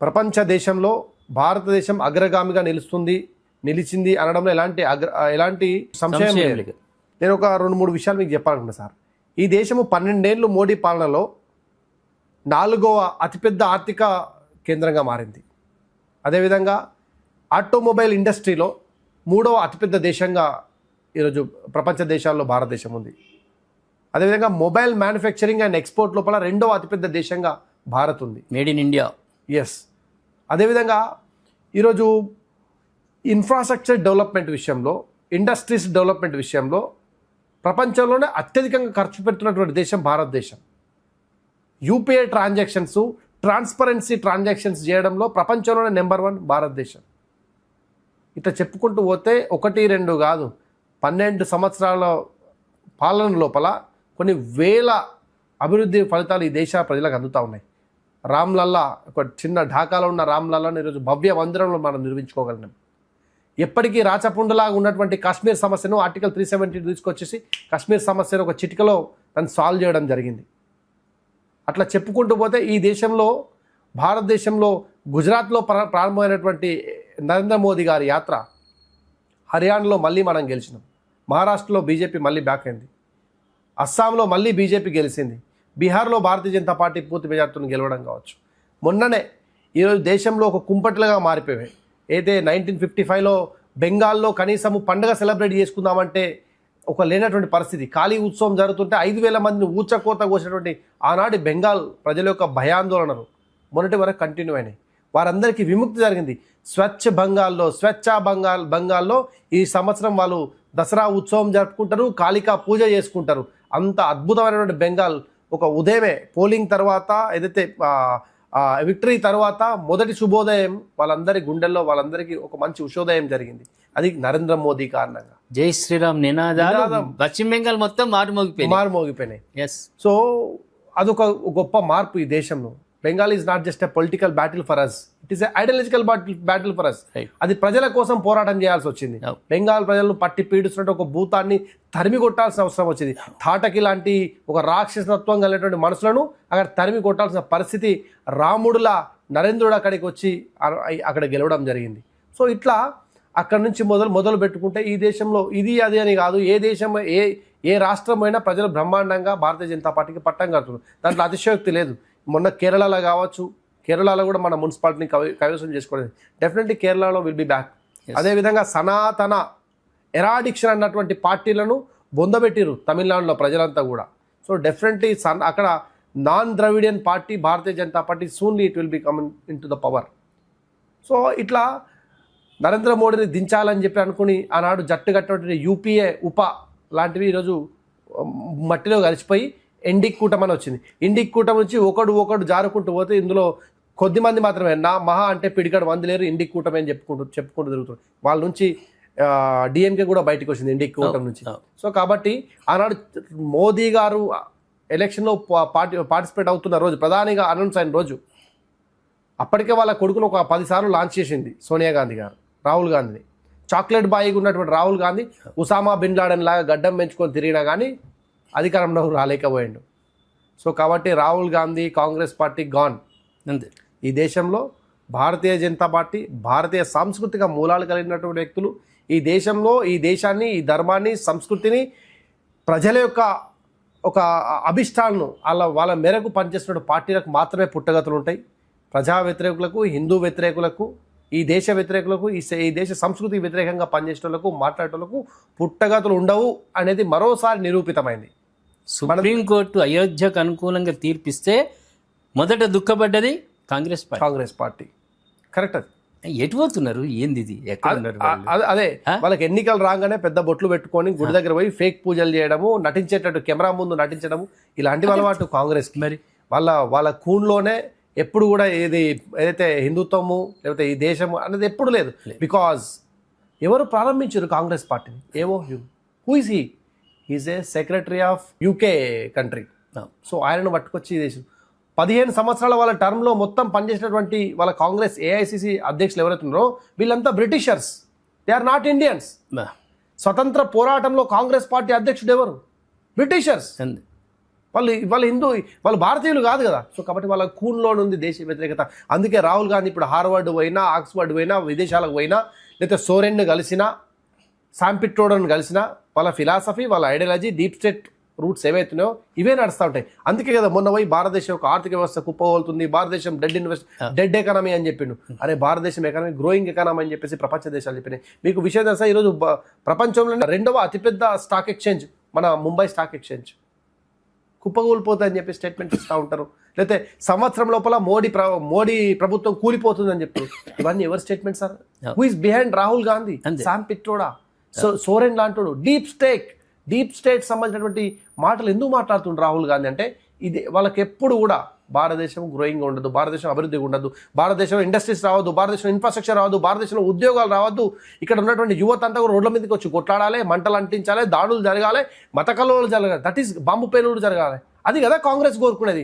ప్రపంచ దేశంలో భారతదేశం అగ్రగామిగా నిలిచింది అనడంలో ఎలాంటి సంశయం లేదు. నేను ఒక 2-3 విషయాలు మీకు చెప్పాలనుకున్నా సార్. ఈ దేశము 12 ఏళ్ళు మోడీ పాలనలో 4వ అతిపెద్ద ఆర్థిక కేంద్రంగా మారింది. అదేవిధంగా ఆటోమొబైల్ ఇండస్ట్రీలో 3వ అతిపెద్ద దేశంగా ఈరోజు ప్రపంచ దేశాల్లో భారతదేశం ఉంది. అదేవిధంగా మొబైల్ మ్యానుఫ్యాక్చరింగ్ అండ్ ఎక్స్పోర్ట్ లోపల 2వ అతిపెద్ద దేశంగా భారత్ ఉంది. Made in India. ఎస్. అదేవిధంగా ఈరోజు ఇన్ఫ్రాస్ట్రక్చర్ డెవలప్మెంట్ విషయంలో, ఇండస్ట్రీస్ డెవలప్మెంట్ విషయంలో ప్రపంచంలోనే అత్యధికంగా ఖర్చు పెడుతున్నటువంటి దేశం భారతదేశం. యూపీఐ ట్రాన్స్పరెన్సీ ట్రాన్సాక్షన్స్ చేయడంలో ప్రపంచంలోనే నెంబర్ 1 భారతదేశం. ఇట్లా చెప్పుకుంటూ పోతే 1-2 కాదు, 12 సంవత్సరాల పాలన లోపల కొన్ని వేల అభివృద్ధి ఫలితాలు ఈ దేశ ప్రజలకు అందుతూ ఉన్నాయి. రామ్లల్లా, ఒక చిన్న ఢాకాలో ఉన్న రామ్లల్లాను ఈరోజు భవ్య మందిరంలో మనం నిర్మించుకోగలిగినాం. ఎప్పటికీ రాచపుండలాగా ఉన్నటువంటి కాశ్మీర్ సమస్యను ఆర్టికల్ 370 తీసుకొచ్చేసి కాశ్మీర్ సమస్యను ఒక చిటికలో దాన్ని సాల్వ్ చేయడం జరిగింది. అట్లా చెప్పుకుంటూ పోతే ఈ దేశంలో, భారతదేశంలో గుజరాత్లో ప్రారంభమైనటువంటి నరేంద్ర మోదీ గారి యాత్ర, హర్యానాలో మళ్ళీ మనం గెలిచినాం, మహారాష్ట్రలో బీజేపీ మళ్ళీ బ్యాక్ అయింది, అస్సాంలో మళ్ళీ బీజేపీ గెలిచింది, బీహార్లో భారతీయ జనతా పార్టీ పూర్తి మెజార్టీని గెలవడం కావచ్చు. మొన్ననే ఈరోజు దేశంలో ఒక కుంపట్లుగా మారిపోయాయి. అయితే 1955లో బెంగాల్లో కనీసము పండుగ సెలబ్రేట్ చేసుకుందామంటే ఒక లేనటువంటి పరిస్థితి. ఖాళీ ఉత్సవం జరుగుతుంటే 5,000 మందిని ఊచకోత కోసినటువంటి ఆనాటి బెంగాల్ ప్రజల యొక్క భయాందోళనలు మొన్నటి వరకు కంటిన్యూ అయినాయి. వారందరికీ విముక్తి జరిగింది. స్వచ్ఛ బంగాల్లో ఈ సంవత్సరం వాళ్ళు దసరా ఉత్సవం జరుపుకుంటారు, కాళికా పూజ చేసుకుంటారు. అంత అద్భుతమైనటువంటి బెంగాల్ ఒక ఉదయమే పోలింగ్ తర్వాత, ఏదైతే విక్టరీ తర్వాత మొదటి శుభోదయం వాళ్ళందరి గుండెల్లో, వాళ్ళందరికీ ఒక మంచి ఉషోదయం జరిగింది. అది నరేంద్ర మోదీ కారణంగా. జై శ్రీరామ్ నినాదాలు పశ్చిమ బెంగాల్ మొత్తం మారుమోగిపోయినాయి. సో అదొక గొప్ప మార్పు ఈ దేశంలో. Bengal is not just a political battle for us, it is a ideological battle for us. అది ప్రజల కోసం పోరాటం చేయాల్సి వచ్చింది. బెంగాల్ ప్రజలను పట్టి పీడిస్తున్నట్టు ఒక భూతాన్ని తరిమి కొట్టాల్సిన అవసరం వచ్చింది. తాటకి లాంటి ఒక రాక్షసత్వం కలిగినటువంటి మనుషులను అక్కడ తరిమి కొట్టాల్సిన పరిస్థితి, రాముడులా నరేంద్రుడు అక్కడికి వచ్చి అక్కడ గెలవడం జరిగింది. సో ఇట్లా అక్కడ నుంచి మొదలు పెట్టుకుంటే ఈ దేశంలో ఇది అది అని కాదు, ఏ దేశం ఏ రాష్ట్రమైనా ప్రజలు బ్రహ్మాండంగా భారతీయ జనతా పార్టీకి పట్టం కడుతున్నారు. దాంట్లో అతిశయోక్తి లేదు. మొన్న కేరళలో కావచ్చు, కేరళలో కూడా మన మున్సిపాలిటీని కైవసం చేసుకోలేదు. డెఫినెట్లీ కేరళలో విల్ బి బ్యాక్. అదేవిధంగా సనాతన ఎరాడిక్షన్ అన్నటువంటి పార్టీలను బొందబెట్టిరు తమిళనాడులో ప్రజలంతా కూడా. సో డెఫినెట్లీ అక్కడ non Dravidian party Bharatiya Janata party soonly it will be coming in to the power. So ఇట్లా నరేంద్ర మోడీని దించాలని చెప్పి అనుకుని ఆనాడు జట్టు కట్టినటువంటి యూపీఏ లాంటివి ఈరోజు మట్టిలో కలిసిపోయి ఇండిక్ కూటమి అని వచ్చింది. ఇండిక్ కూటమి నుంచి ఒకడు జారుకుంటూ పోతే ఇందులో కొద్దిమంది మాత్రమే, నా మహా అంటే పిడికాడు మంది లేరు ఇండిక్ కూటమి అని చెప్పుకుంటూ తిరుగుతుంది. వాళ్ళ నుంచి డిఎంకే కూడా బయటకు వచ్చింది ఇండిక్ కూటమి నుంచి. సో కాబట్టి ఆనాడు మోదీ గారు ఎలక్షన్లో పార్టిసిపేట్ అవుతున్న రోజు, ప్రధానిగా అనౌన్స్ అయిన రోజు, అప్పటికే వాళ్ళ కొడుకును ఒక 10 సార్లు లాంచ్ చేసింది సోనియా గాంధీ గారు, రాహుల్ గాంధీని. చాక్లెట్ బాయ్గా ఉన్నటువంటి రాహుల్ గాంధీ ఉసామా బిన్ లాడెన్ లాగా గడ్డం పెంచుకొని తిరిగినా కానీ అధికారంలో రాలేకపోయాడు. సో కాబట్టి రాహుల్ గాంధీ, కాంగ్రెస్ పార్టీ గాన్. అంతే. ఈ దేశంలో భారతీయ జనతా పార్టీ, భారతీయ సాంస్కృతిక మూలాలు కలిగినటువంటి వ్యక్తులు ఈ దేశంలో ఈ దేశాన్ని, ఈ ధర్మాన్ని, సంస్కృతిని, ప్రజల యొక్క ఒక అభిష్టాలను వాళ్ళ మేరకు పనిచేస్తున్న పార్టీలకు మాత్రమే పుట్టగతులు ఉంటాయి. ప్రజా వ్యతిరేకులకు, హిందూ వ్యతిరేకులకు, ఈ దేశ వ్యతిరేకులకు, ఈ దేశ సంస్కృతికి వ్యతిరేకంగా పనిచేసేటోళ్లకు, మాట్లాడేటోళ్లకు పుట్టగతులు ఉండవు అనేది మరోసారి నిరూపితమైంది. సుప్రీంకోర్టు అయోధ్యకు అనుకూలంగా తీర్పిస్తే మొదట దుఃఖపడ్డది కాంగ్రెస్ పార్టీ. కరెక్ట్. అది ఎటు పోతున్నారు, ఏంది ఇది, అదే వాళ్ళకి ఎన్నికలు రాగానే పెద్ద బొట్లు పెట్టుకొని గుడి దగ్గర పోయి ఫేక్ పూజలు చేయడము, నటించేటట్టు కెమెరా ముందు నటించడము, ఇలాంటి అలవాటు కాంగ్రెస్. మరి వాళ్ళ కూన్లోనే ఎప్పుడు కూడా ఏదైతే హిందుత్వము లేకపోతే ఈ దేశము అనేది ఎప్పుడు లేదు. బికాజ్ ఎవరు ప్రారంభించారు కాంగ్రెస్ పార్టీని? Who is he is a secretary of UK country. So ఆయనను పట్టుకొచ్చి ఈ దేశం 15 సంవత్సరాల వాళ్ళ టర్మ్లో మొత్తం పనిచేసినటువంటి వాళ్ళ కాంగ్రెస్ ఏఐసిసి అధ్యక్షులు ఎవరైతే ఉన్నారో వీళ్ళంతా Britishers, they are not Indians. స్వతంత్ర పోరాటంలో కాంగ్రెస్ పార్టీ అధ్యక్షుడు ఎవరు? బ్రిటిషర్స్. వాళ్ళు హిందూ, వాళ్ళు భారతీయులు కాదు కదా. సో కాబట్టి వాళ్ళ కూన్లో ఉంది దేశ వ్యతిరేకత. అందుకే రాహుల్ గాంధీ ఇప్పుడు హార్వర్డ్ పోయినా, ఆక్స్ఫర్డ్ పోయినా, విదేశాలకు పోయినా, లేకపోతే సోరెన్ను కలిసినా, శాంపిట్రోడన్ కలిసినా, వాళ్ళ ఫిలాసఫీ, వాళ్ళ ఐడియాలజీ, డీప్ స్టేట్ రూట్స్ ఏవైతున్నాయో ఇవే నడుస్తూ ఉంటాయి. అందుకే కదా మొన్న పోయి భారతదేశం యొక్క ఆర్థిక వ్యవస్థ కుప్పగోలుతుంది, భారతదేశం డెడ్ ఎకానమీ అని చెప్పిండు. అరే భారతదేశం ఎకానమీ గ్రోయింగ్ ఎకానమీ అని చెప్పేసి ప్రపంచ దేశాలు చెప్పినాయి. మీకు విషయం తెలుసా, ఈరోజు ప్రపంచంలోనే 2వ అతిపెద్ద స్టాక్ ఎక్స్చేంజ్ మన ముంబై స్టాక్ ఎక్స్చేంజ్ కుప్పగూలిపోతుందని చెప్పి స్టేట్మెంట్ ఇస్తూ ఉంటారు. లేకపోతే సంవత్సరం లోపల మోడీ ప్రభుత్వం కూలిపోతుందని చెప్పి. ఇవన్నీ ఎవరి statement sir? Who is behind Rahul Gandhi? Sam Pitroda, Soren లాంటోడు. డీప్ స్టేట్ సంబంధించినటువంటి మాటలు ఎందుకు మాట్లాడుతుండ్రు రాహుల్ గాంధీ అంటే, ఇది వాళ్ళకి ఎప్పుడు కూడా భారతదేశం గ్రోయింగ్గా ఉండదు, భారతదేశం అభివృద్ధిగా ఉండదు, భారతదేశంలో ఇండస్ట్రీస్ రావద్దు, భారతదేశంలో ఇన్ఫ్రాస్ట్రక్చర్ రావద్దు, భారతదేశంలో ఉద్యోగాలు రావద్దు, ఇక్కడ ఉన్నటువంటి యువత అంతా కూడా రోడ్ల మీదకి వచ్చి కొట్లాడాలి, మంటలు అంటించాలి, దాడులు జరగాలి, మత కలవలు జరగాలి, దట్ ఈస్ బాంబు పేలుడు జరగాలి. అది కదా కాంగ్రెస్ కోరుకునేది.